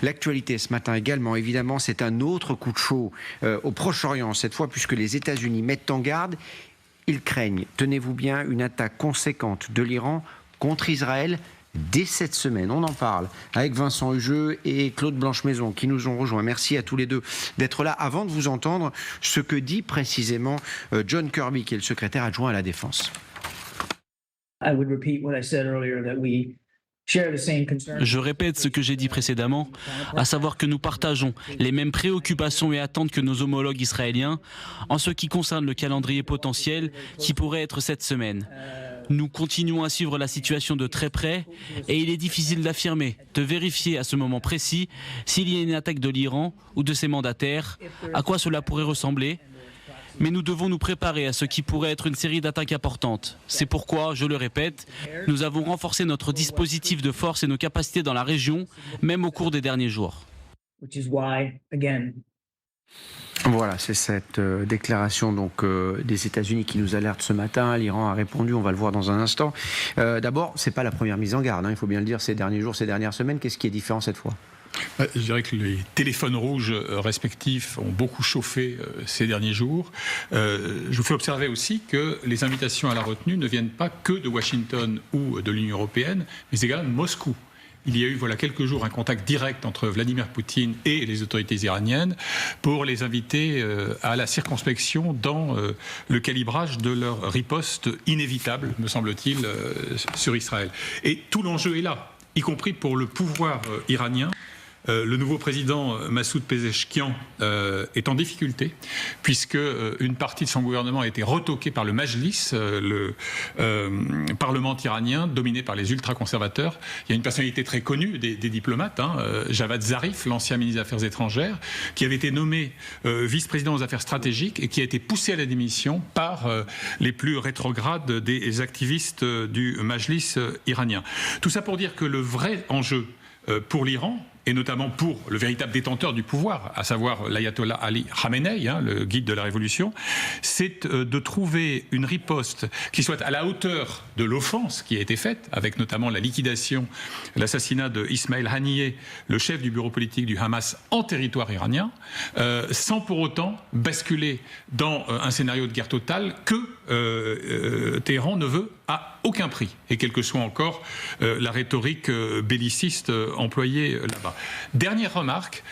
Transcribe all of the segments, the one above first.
L'actualité ce matin également, évidemment, c'est un autre coup de chaud au Proche-Orient, cette fois puisque les États-Unis mettent en garde. Ils craignent, tenez-vous bien, une attaque conséquente de l'Iran contre Israël dès cette semaine. On en parle avec Vincent Hugeux et Claude Blanchemaison qui nous ont rejoints. Merci à tous les deux d'être là. Avant de vous entendre, ce que dit précisément John Kirby, qui est le secrétaire adjoint à la Défense. Je répète ce que j'ai dit précédemment, à savoir que nous partageons les mêmes préoccupations et attentes que nos homologues israéliens en ce qui concerne le calendrier potentiel qui pourrait être cette semaine. Nous continuons à suivre la situation de très près et il est difficile d'affirmer, de vérifier à ce moment précis s'il y a une attaque de l'Iran ou de ses mandataires, à quoi cela pourrait ressembler. Mais nous devons nous préparer à ce qui pourrait être une série d'attaques importantes. C'est pourquoi, je le répète, nous avons renforcé notre dispositif de force et nos capacités dans la région, même au cours des derniers jours. Voilà, c'est cette déclaration donc des États-Unis qui nous alerte ce matin. L'Iran a répondu, on va le voir dans un instant. D'abord, c'est pas la première mise en garde, il faut bien le dire, ces derniers jours, ces dernières semaines. Qu'est-ce qui est différent cette fois ? Je dirais que les téléphones rouges respectifs ont beaucoup chauffé ces derniers jours. Je vous fais observer aussi que les invitations à la retenue ne viennent pas que de Washington ou de l'Union européenne, mais également de Moscou. Il y a eu, voilà quelques jours, un contact direct entre Vladimir Poutine et les autorités iraniennes pour les inviter à la circonspection dans le calibrage de leur riposte inévitable, me semble-t-il, sur Israël. Et tout l'enjeu est là, y compris pour le pouvoir iranien. Le nouveau président Massoud Pezeshkian est en difficulté puisque une partie de son gouvernement a été retoquée par le Majlis, le parlement iranien dominé par les ultra-conservateurs. Il y a une personnalité très connue des diplomates, Javad Zarif, l'ancien ministre des Affaires étrangères, qui avait été nommé vice-président aux affaires stratégiques et qui a été poussé à la démission par les plus rétrogrades des activistes du Majlis iranien. Tout ça pour dire que le vrai enjeu pour l'Iran, et notamment pour le véritable détenteur du pouvoir, à savoir l'ayatollah Ali Khamenei, le guide de la révolution, c'est de trouver une riposte qui soit à la hauteur de l'offense qui a été faite, avec notamment la liquidation, l'assassinat de Ismail Haniyeh, le chef du bureau politique du Hamas en territoire iranien, sans pour autant basculer dans un scénario de guerre totale que Téhéran ne veut à aucun prix, et quelle que soit encore la rhétorique belliciste employée là-bas. Dernière remarque,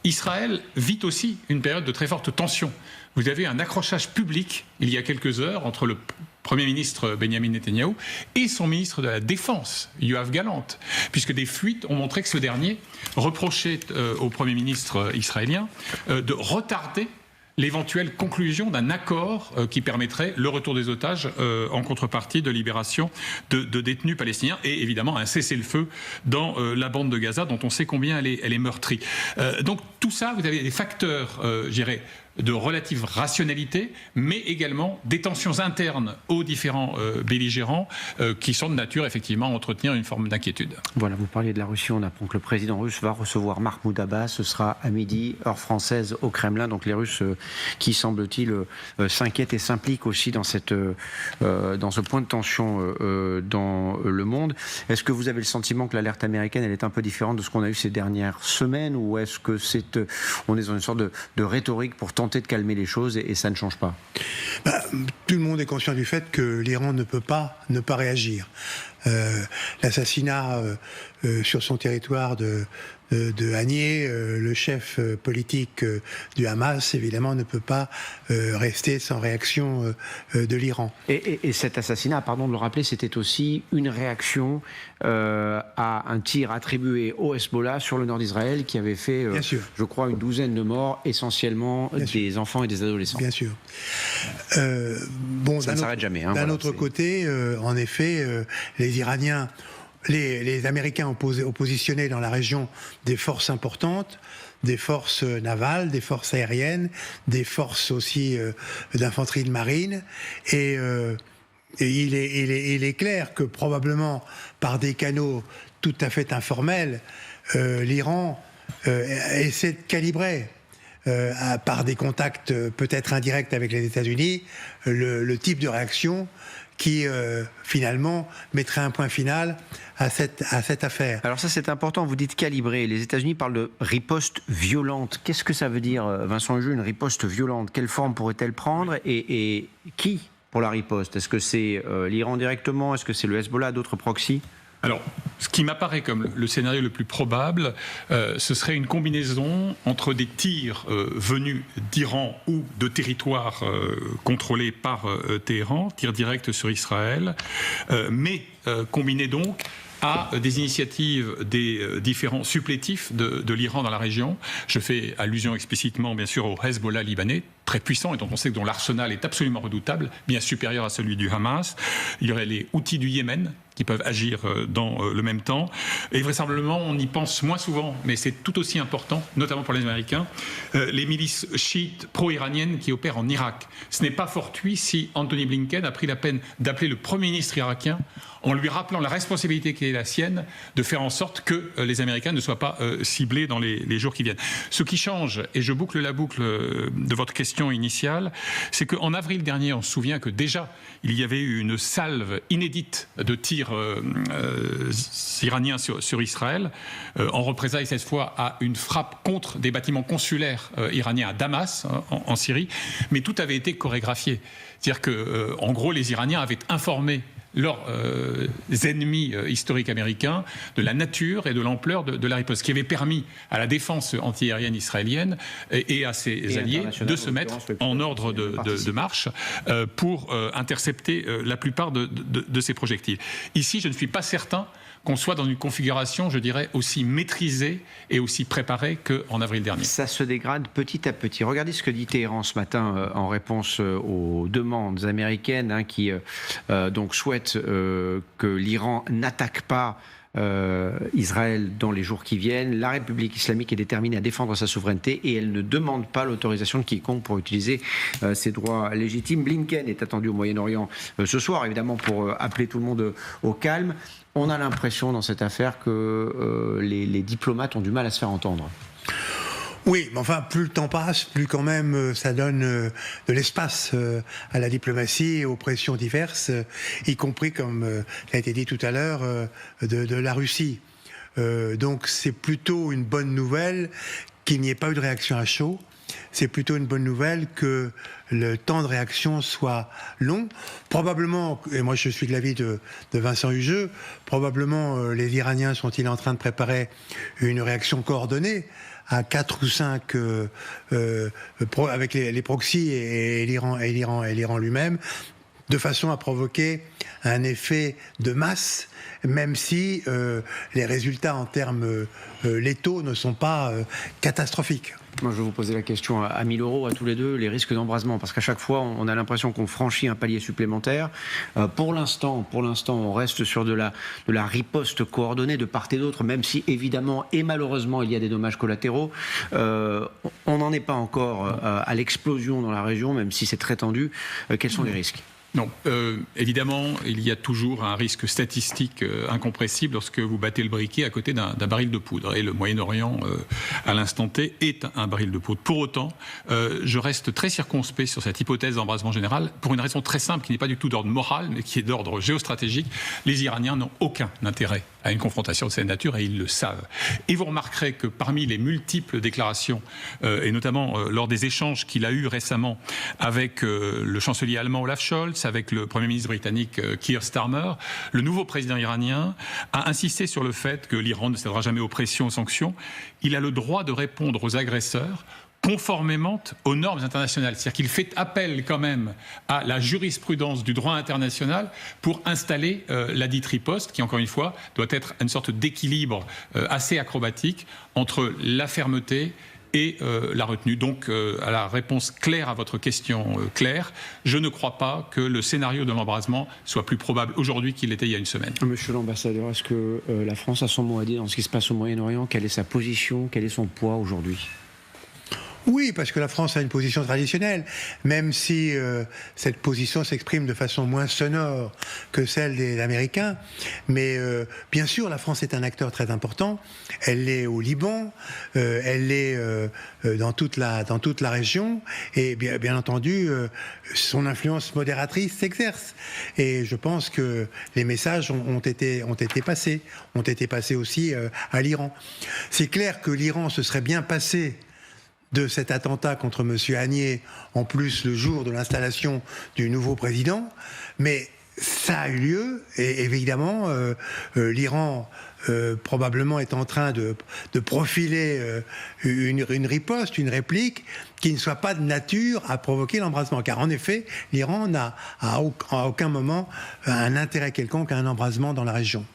Israël vit aussi une période de très forte tension. Vous avez un accrochage public, il y a quelques heures, entre le Premier ministre Benjamin Netanyahou et son ministre de la Défense, Yoav Gallant, puisque des fuites ont montré que ce dernier reprochait au Premier ministre israélien de retarder l'éventuelle conclusion d'un accord qui permettrait le retour des otages en contrepartie de libération de détenus palestiniens et évidemment un cessez-le-feu dans la bande de Gaza dont on sait combien elle est meurtrie. Donc tout ça, vous avez des facteurs, je dirais, de relative rationalité, mais également des tensions internes aux différents belligérants qui sont de nature effectivement à entretenir une forme d'inquiétude. Voilà, vous parliez de la Russie, on apprend que le président russe va recevoir Mahmoud Abbas, ce sera à midi, heure française, au Kremlin, donc les Russes qui semble-t-il s'inquiètent et s'impliquent aussi dans ce point de tension dans le monde. Est-ce que vous avez le sentiment que l'alerte américaine elle est un peu différente de ce qu'on a eu ces dernières semaines, ou est-ce que on est dans une sorte de rhétorique pour tenter de calmer les choses et ça ne change pas? Tout le monde est conscient du fait que l'Iran ne peut pas ne pas réagir. L'assassinat sur son territoire de Haniyeh, le chef politique du Hamas, évidemment, ne peut pas rester sans réaction de l'Iran. Et cet assassinat, pardon de le rappeler, c'était aussi une réaction à un tir attribué au Hezbollah sur le nord d'Israël qui avait fait, je crois, une douzaine de morts, essentiellement des enfants et des adolescents. Bien sûr. Ça ne s'arrête jamais. D'un autre côté, en effet, les Iraniens... Les Américains ont positionné dans la région des forces importantes, des forces navales, des forces aériennes, des forces aussi d'infanterie de marine. Et il est clair que probablement par des canaux tout à fait informels, l'Iran essaie de calibrer par des contacts peut-être indirects avec les États-Unis le type de réaction qui finalement mettrait un point final à cette affaire. Alors ça c'est important, vous dites calibrer. Les États-Unis parlent de riposte violente. Qu'est-ce que ça veut dire, Vincent Hugeux, une riposte violente? Quelle forme pourrait-elle prendre et qui pour la riposte? Est-ce que c'est l'Iran directement? Est-ce que c'est le Hezbollah, d'autres proxys? Alors, ce qui m'apparaît comme le scénario le plus probable, ce serait une combinaison entre des tirs venus d'Iran ou de territoires contrôlés par Téhéran, tirs directs sur Israël, mais combinés donc à des initiatives des différents supplétifs de l'Iran dans la région. Je fais allusion explicitement, bien sûr, au Hezbollah libanais, très puissant et dont on sait que dont l'arsenal est absolument redoutable, bien supérieur à celui du Hamas. Il y aurait les Houthis du Yémen qui peuvent agir dans le même temps. Et vraisemblablement, on y pense moins souvent, mais c'est tout aussi important, notamment pour les Américains, les milices chiites pro-iraniennes qui opèrent en Irak. Ce n'est pas fortuit si Anthony Blinken a pris la peine d'appeler le Premier ministre irakien en lui rappelant la responsabilité qui est la sienne de faire en sorte que les Américains ne soient pas ciblés dans les jours qui viennent. Ce qui change, et je boucle la boucle de votre question initiale, c'est qu'en avril dernier, on se souvient que déjà, il y avait eu une salve inédite de tirs iraniens sur Israël, en représailles cette fois à une frappe contre des bâtiments consulaires iraniens à Damas, en Syrie, mais tout avait été chorégraphié. C'est-à-dire que, en gros, les Iraniens avaient informé leurs ennemis historiques américains de la nature et de l'ampleur de la riposte, qui avait permis à la défense antiaérienne israélienne et à ses alliés de se mettre en ordre de marche pour intercepter la plupart de ces projectiles. Ici, je ne suis pas certain qu'on soit dans une configuration, je dirais, aussi maîtrisée et aussi préparée qu'en avril dernier. Ça se dégrade petit à petit. Regardez ce que dit Téhéran ce matin en réponse aux demandes américaines qui donc souhaitent que l'Iran n'attaque pas Israël dans les jours qui viennent. La République islamique est déterminée à défendre sa souveraineté et elle ne demande pas l'autorisation de quiconque pour utiliser ses droits légitimes. Blinken est attendu au Moyen-Orient ce soir, évidemment, pour appeler tout le monde au calme. On a l'impression dans cette affaire que les diplomates ont du mal à se faire entendre. Oui, mais enfin, plus le temps passe, plus quand même ça donne de l'espace à la diplomatie et aux pressions diverses, y compris, comme ça a été dit tout à l'heure, de la Russie. Donc c'est plutôt une bonne nouvelle qu'il n'y ait pas eu de réaction à chaud. C'est plutôt une bonne nouvelle que le temps de réaction soit long. Probablement, et moi je suis de l'avis de Vincent Hugeux, probablement les Iraniens sont-ils en train de préparer une réaction coordonnée à 4 ou 5 avec les proxys et l'Iran lui-même, de façon à provoquer un effet de masse, même si les résultats en termes létaux ne sont pas catastrophiques. Moi, je vais vous poser la question à 1 000 € à tous les deux, les risques d'embrasement, parce qu'à chaque fois, on a l'impression qu'on franchit un palier supplémentaire. Pour l'instant, on reste sur de la riposte coordonnée de part et d'autre, même si évidemment et malheureusement il y a des dommages collatéraux. On n'en est pas encore à l'explosion dans la région, même si c'est très tendu. Quels sont les risques ? Non, évidemment, il y a toujours un risque statistique incompressible lorsque vous battez le briquet à côté d'un baril de poudre. Et le Moyen-Orient, à l'instant T, est un baril de poudre. Pour autant, je reste très circonspect sur cette hypothèse d'embrasement général pour une raison très simple qui n'est pas du tout d'ordre moral, mais qui est d'ordre géostratégique. Les Iraniens n'ont aucun intérêt à une confrontation de cette nature et ils le savent. Et vous remarquerez que parmi les multiples déclarations, et notamment lors des échanges qu'il a eus récemment avec le chancelier allemand Olaf Scholz, avec le Premier ministre britannique Keir Starmer, le nouveau président iranien a insisté sur le fait que l'Iran ne cédera jamais aux pressions, aux sanctions. Il a le droit de répondre aux agresseurs conformément aux normes internationales. C'est-à-dire qu'il fait appel quand même à la jurisprudence du droit international pour installer la dite riposte, qui encore une fois doit être une sorte d'équilibre assez acrobatique entre la fermeté et la retenue. Donc, à la réponse claire à votre question claire, je ne crois pas que le scénario de l'embrasement soit plus probable aujourd'hui qu'il l'était il y a une semaine. Monsieur l'ambassadeur, est-ce que la France a son mot à dire dans ce qui se passe au Moyen-Orient ? Quelle est sa position ? Quel est son poids aujourd'hui ? Oui, parce que la France a une position traditionnelle, même si cette position s'exprime de façon moins sonore que celle des Américains. Mais bien sûr, la France est un acteur très important. Elle l'est au Liban, elle l'est dans toute la région, et bien entendu, son influence modératrice s'exerce. Et je pense que les messages ont été passés aussi à l'Iran. C'est clair que l'Iran se serait bien passé de cet attentat contre M. Haniyeh, en plus le jour de l'installation du nouveau président, mais ça a eu lieu, et évidemment, l'Iran probablement est en train de profiler une riposte, une réplique, qui ne soit pas de nature à provoquer l'embrasement. Car en effet, l'Iran n'a à aucun moment un intérêt quelconque à un embrasement dans la région.